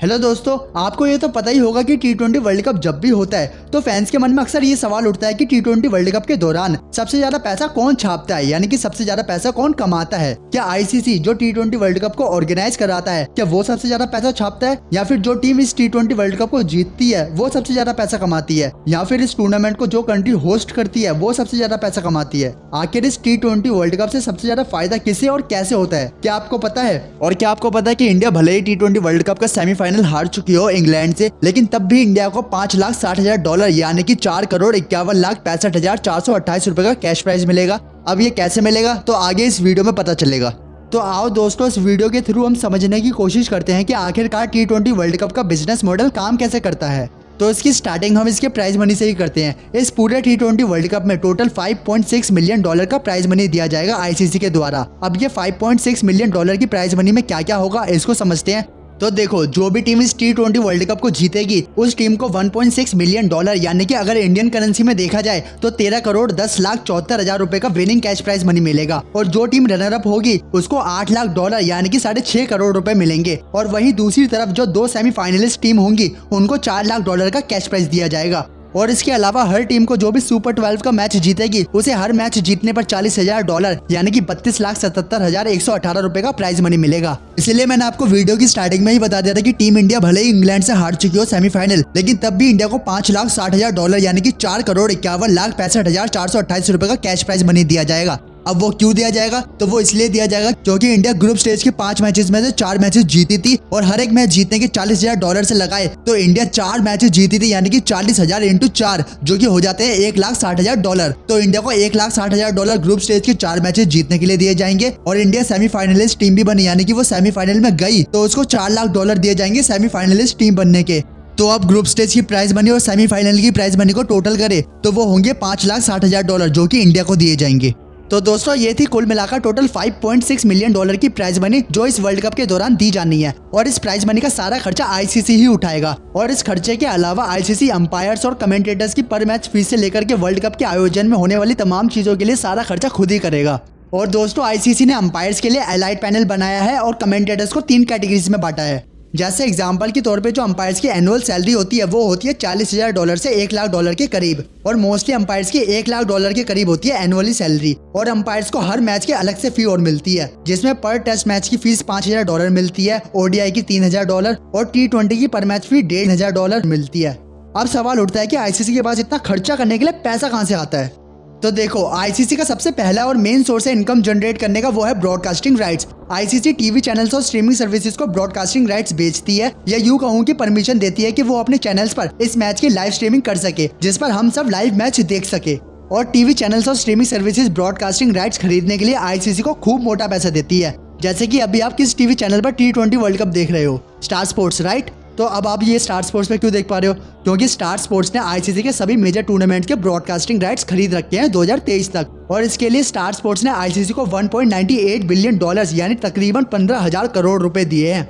Hello दोस्तों, आपको ये तो पता ही होगा कि T20 वर्ल्ड कप जब भी होता है तो फैंस के मन में अक्सर ये सवाल उठता है कि T20 वर्ल्ड कप के दौरान सबसे ज्यादा पैसा कौन छापता है, यानी कि सबसे ज्यादा पैसा कौन कमाता है। क्या आईसीसी जो T20 वर्ल्ड कप को ऑर्गेनाइज कराता है, क्या वो सबसे ज्यादा पैसा छापता है, या फिर जो टीम इस T20 वर्ल्ड कप को जीतती है वो सबसे ज्यादा पैसा कमाती है, या फिर इस टूर्नामेंट को जो कंट्री होस्ट करती है वो सबसे ज्यादा पैसा कमाती है। आखिर इस T20 वर्ल्ड कप से सबसे ज्यादा फायदा किसे और कैसे होता है, क्या आपको पता है? और क्या आपको पता है कि इंडिया भले ही T20 वर्ल्ड कप का सेमीफाइनल हार चुकी हो इंग्लैंड से, लेकिन तब भी इंडिया को $5,60,000 यानी कि $4,51,65,428 रुपए का कैश प्राइज मिलेगा। अब ये कैसे मिलेगा तो आगे इस वीडियो में पता चलेगा। तो आओ दोस्तों, इस वीडियो के थ्रू हम समझने की कोशिश करते हैं कि आखिरकार T20 वर्ल्ड कप का बिजनेस मॉडल काम कैसे करता है। तो इसकी स्टार्टिंग हम इसके प्राइज मनी से ही करते हैं। इस पूरे T20 वर्ल्ड कप में टोटल $5.6 मिलियन का प्राइज मनी दिया जाएगा आईसीसी के द्वारा। अब ये $5.6 मिलियन की प्राइज मनी में क्या क्या होगा इसको समझते हैं। तो देखो, जो भी टीम इस T20 वर्ल्ड कप को जीतेगी उस टीम को $1.6 मिलियन यानी कि अगर इंडियन करेंसी में देखा जाए तो 13,10,74,000 रुपए का विनिंग कैश प्राइज मनी मिलेगा। और जो टीम रनर अप होगी उसको $8 लाख यानी कि 6.5 करोड़ रुपए मिलेंगे। और वहीं दूसरी तरफ जो 2 सेमीफाइनलिस्ट टीम होंगी उनको $4 लाख का कैश प्राइज दिया जाएगा। और इसके अलावा हर टीम को जो भी सुपर 12 का मैच जीतेगी उसे हर मैच जीतने पर $40,000 यानी कि 32,77,118 रुपए का प्राइज मनी मिलेगा। इसलिए मैंने आपको वीडियो की स्टार्टिंग में ही बता दिया था कि टीम इंडिया भले ही इंग्लैंड से हार चुकी हो सेमीफाइनल, लेकिन तब भी इंडिया को $5,60,000 यानी कि $4,51,65,428 रुपए का कैश प्राइज मनी दिया जाएगा। अब वो क्यों दिया जाएगा? तो वो इसलिए दिया जाएगा क्योंकि इंडिया ग्रुप स्टेज के 5 मैचेस में से 4 मैचेस जीती थी और हर एक मैच जीतने के $40,000 से लगाए तो इंडिया 4 मैचेस जीती थी, यानी कि 40,000 × 4 जो कि हो जाते हैं $1,60,000। तो इंडिया को $1,60,000 ग्रुप स्टेज के 4 मैचेस जीतने के लिए दिए जाएंगे। और इंडिया सेमीफाइनलिस्ट टीम भी बनी, यानी कि वो सेमीफाइनल में गई तो उसको $4 लाख दिए जाएंगे सेमीफाइनलिस्ट टीम बनने के। तो अब ग्रुप स्टेज की प्राइज मनी और सेमीफाइनल की प्राइज मनी को टोटल करे तो वो होंगे $5,60,000 जो कि इंडिया को दिए जाएंगे। तो दोस्तों, ये थी कुल मिलाकर टोटल $5.6 मिलियन की प्राइज मनी जो इस वर्ल्ड कप के दौरान दी जानी है। और इस प्राइज मनी का सारा खर्चा आईसीसी ही उठाएगा। और इस खर्चे के अलावा आईसीसी अंपायर्स और कमेंटेटर्स की पर मैच फीस से लेकर के वर्ल्ड कप के आयोजन में होने वाली तमाम चीजों के लिए सारा खर्चा खुद ही करेगा। और दोस्तों, आईसीसी ने अंपायर्स के लिए एलाइट पैनल बनाया है और कमेंटेटर्स को 3 कैटेगरीज में बांटा है। जैसे एग्जाम्पल के तौर पे जो अंपायर्स की एनुअल सैलरी होती है वो होती है $40,000 से $1 लाख के करीब। और मोस्टली अंपायर्स की $1 लाख के करीब होती है एनुअली सैलरी। और अंपायर्स को हर मैच के अलग से फी और मिलती है, जिसमें पर टेस्ट मैच की फीस $5,000 मिलती है, ओडीआई की $3,000 और T20 की पर मैच फी $1,500 मिलती है। अब सवाल उठता है कि आईसीसी के पास इतना खर्चा करने के लिए पैसा कहाँ से आता है। तो देखो, आईसीसी का सबसे पहला और मेन सोर्स है इनकम जनरेट करने का, वो है broadcasting rights. ICC TV channels और स्ट्रीमिंग सर्विसेज को ब्रॉडकास्टिंग राइट्स बेचती है, या यूं कहूं कि परमिशन देती है कि वो अपने चैनल्स पर इस मैच की लाइव स्ट्रीमिंग कर सके, जिस पर हम सब लाइव मैच देख सके। और टीवी चैनल्स और स्ट्रीमिंग सर्विसेज ब्रॉडकास्टिंग राइट्स खरीदने के लिए आईसीसी को खूब मोटा पैसा देती है। जैसे कि अभी आप किस टीवी चैनल पर T20 वर्ल्ड कप देख रहे हो? Star sports, right? तो अब आप ये स्टार स्पोर्ट्स पे क्यों देख पा रहे हो? क्योंकि स्टार स्पोर्ट्स ने आईसीसी के सभी मेजर टूर्नामेंट के ब्रॉडकास्टिंग राइट्स खरीद रखे हैं 2023 तक। और इसके लिए स्टार स्पोर्ट्स ने आईसीसी को $1.98 बिलियन यानी तकरीबन 15,000 करोड़ रुपए दिए हैं।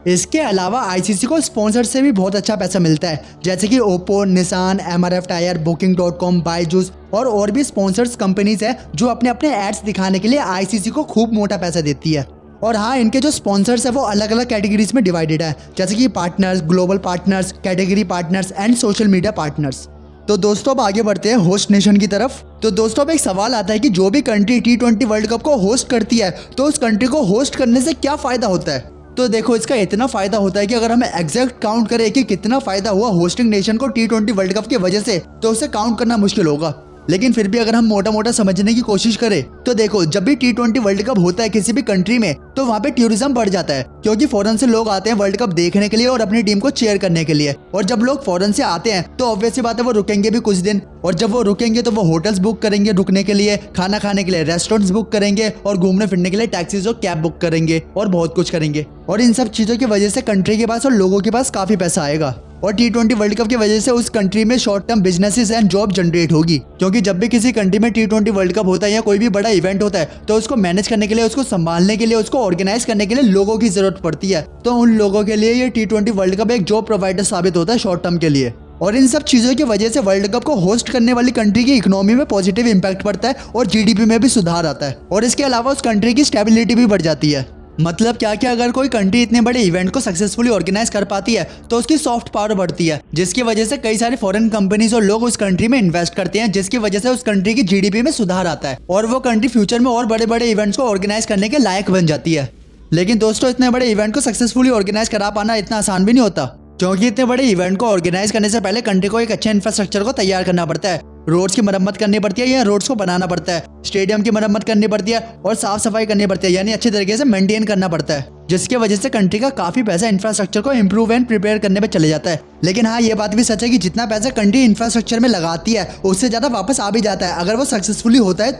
इसके अलावा आईसीसी को स्पॉन्सर से भी बहुत अच्छा पैसा मिलता है, जैसे कि Oppo, Nissan, MRF tyre, Booking.com, Byju's और भी स्पॉन्सर्स कंपनीज है जो अपने अपने एड्स दिखाने के लिए आईसीसी को खूब मोटा पैसा देती है। और हाँ, इनके जो स्पॉन्सर्स है वो अलग अलग कैटेगरीज में डिवाइडेड है, जैसे कि partners, global partners, category partners and social media partners. तो दोस्तों, अब आगे बढ़ते हैं होस्ट नेशन की तरफ। तो दोस्तों, अब एक सवाल आता है कि जो भी कंट्री T20 वर्ल्ड कप को होस्ट करती है तो उस कंट्री को होस्ट करने से क्या फायदा होता है। तो देखो, इसका इतना फायदा होता है कि अगर हमें एग्जैक्ट काउंट करें कि कितना फायदा हुआ होस्टिंग नेशन को T20 वर्ल्ड कप की वजह से, तो उसे काउंट करना मुश्किल होगा। लेकिन फिर भी अगर हम मोटा मोटा समझने की कोशिश करें तो देखो, जब भी T20 वर्ल्ड कप होता है किसी भी कंट्री में तो वहाँ पे टूरिज्म बढ़ जाता है, क्योंकि फॉरेन से लोग आते हैं वर्ल्ड कप देखने के लिए और अपनी टीम को चीयर करने के लिए। और जब लोग फॉरेन से आते हैं तो ऑब्वियस सी बात है वो रुकेंगे भी कुछ दिन, और जब वो रुकेंगे तो वो होटल्स बुक करेंगे रुकने के लिए, खाना खाने के लिए रेस्टोरेंट्स बुक करेंगे और घूमने फिरने के लिए टैक्सीज और कैब बुक करेंगे और बहुत कुछ करेंगे। और इन सब चीजों की वजह से कंट्री के पास और लोगों के पास काफी पैसा आएगा। और T20 वर्ल्ड कप की वजह से उस कंट्री में short term businesses and job generate होगी, क्योंकि जब भी किसी कंट्री में T20 वर्ल्ड कप होता है या कोई भी बड़ा इवेंट होता है तो उसको मैनेज करने के लिए, उसको संभालने के लिए, उसको ऑर्गेनाइज करने के लिए लोगों की जरूरत पड़ती है। तो उन लोगों के लिए ये T20 वर्ल्ड कप एक जॉब प्रोवाइडर साबित होता है शॉर्ट टर्म के लिए। और इन सब चीजों की वजह से वर्ल्ड कप को होस्ट करने वाली कंट्री की इकोनॉमी में पॉजिटिव इंपैक्ट पड़ता है और जीडीपी में भी सुधार आता है। और इसके अलावा उस कंट्री की स्टेबिलिटी भी बढ़ जाती है। मतलब क्या कि अगर कोई कंट्री इतने बड़े इवेंट को सक्सेसफुली ऑर्गेनाइज कर पाती है तो उसकी सॉफ्ट पावर बढ़ती है, जिसकी वजह से कई सारे फॉरेन कंपनीज और लोग उस कंट्री में इन्वेस्ट करते हैं, जिसकी वजह से उस कंट्री की जीडीपी में सुधार आता है और वो कंट्री फ्यूचर में और बड़े बड़े इवेंट्स को ऑर्गेनाइज करने के लायक बन जाती है। लेकिन दोस्तों, इतने बड़े इवेंट को सक्सेसफुली ऑर्गेनाइज करा पाना इतना आसान भी नहीं होता, क्योंकि इतने बड़े इवेंट को ऑर्गेनाइज करने से पहले कंट्री को एक अच्छे इंफ्रास्ट्रक्चर को तैयार करना पड़ता है। रोड्स की मरम्मत करनी पड़ती है या रोड्स को बनाना पड़ता है, स्टेडियम की मरम्मत करनी पड़ती है और साफ सफाई करनी पड़ती है, यानी अच्छे तरीके से मेंटेन करना पड़ता है, जिसकी वजह से कंट्री का काफी पैसा इंफ्रास्ट्रक्चर को इम्प्रूव एंड प्रिपेयर करने में चले जाता है। लेकिन हाँ, ये बात भी सच है कि जितना पैसा कंट्री इंफ्रास्ट्रक्चर में लगाती है उससे ज्यादा वापस आ भी जाता है अगर वो सक्सेसफुली होता है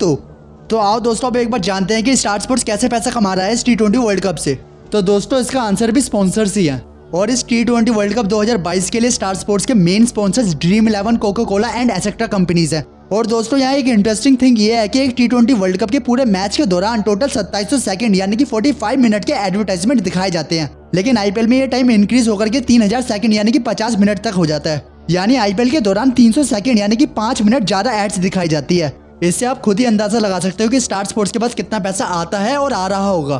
तो आओ दोस्तों, अब एक बार जानते हैं कि स्टार स्पोर्ट्स कैसे पैसा कमा रहा है इस T20 वर्ल्ड कप से। तो दोस्तों, इसका आंसर भी स्पॉन्सर्स ही है और इस T20 वर्ल्ड कप 2022 के लिए स्टार स्पोर्ट्स के main sponsors dream 11, Coca Cola and et cetera companies है। और दोस्तों, यहाँ एक इंटरेस्टिंग थिंग ये है कि एक T20 वर्ल्ड कप के पूरे मैच के दौरान टोटल 2700 सेकंड यानी कि 45 मिनट के एडवर्टाइजमेंट दिखाए जाते हैं, लेकिन आईपीएल में ये टाइम इंक्रीज होकर के 3000 सेकंड यानी कि 50 मिनट तक हो जाता है। यानी आईपीएल के दौरान 300 सेकंड यानी कि 5 मिनट ज्यादा एड्स दिखाई जाती है। इससे आप खुद ही अंदाजा लगा सकते हो कि स्टार स्पोर्ट्स के पास कितना पैसा आता है और आ रहा होगा।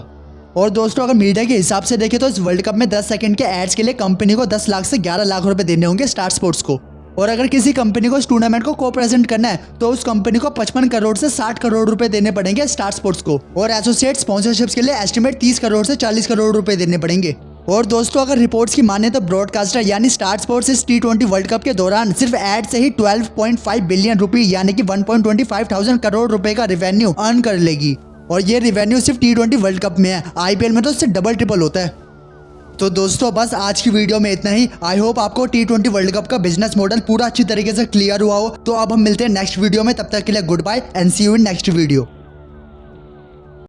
और दोस्तों, अगर मीडिया के हिसाब से देखें तो इस वर्ल्ड कप में 10 सेकंड के एड्स के लिए कंपनी को 10 लाख से 11 लाख रुपए देने होंगे स्टार स्पोर्ट्स को। और अगर किसी कंपनी को इस टूर्नामेंट को को प्रेजेंट करना है तो उस कंपनी को 55 करोड़ से 60 करोड़ रुपए देने पड़ेंगे स्टार स्पोर्ट्स को। और एसोसिएट स्पॉन्सरशिप्स के लिए एस्टिमेट 30 करोड़ से 40 करोड़ रुपए देने पड़ेंगे। और दोस्तों, अगर रिपोर्ट्स की माने तो ब्रॉडकास्टर यानी स्टार स्पोर्ट्स इस T20 वर्ल्ड कप के दौरान सिर्फ एड से ही 12.5 बिलियन रुपए यानी कि 1.25 करोड़ रुपए का रेवेन्यू अर्न कर लेगी। और ये रेवेन्यू सिर्फ T20 वर्ल्ड कप में है, आईपीएल में तो इससे डबल ट्रिपल होता है। तो दोस्तों, बस आज की वीडियो में इतना ही। आई होप आपको T20 वर्ल्ड कप का बिजनेस मॉडल पूरा अच्छी तरीके से क्लियर हुआ हो। तो अब हम मिलते हैं नेक्स्ट वीडियो में, तब तक के लिए goodbye and see you in next video.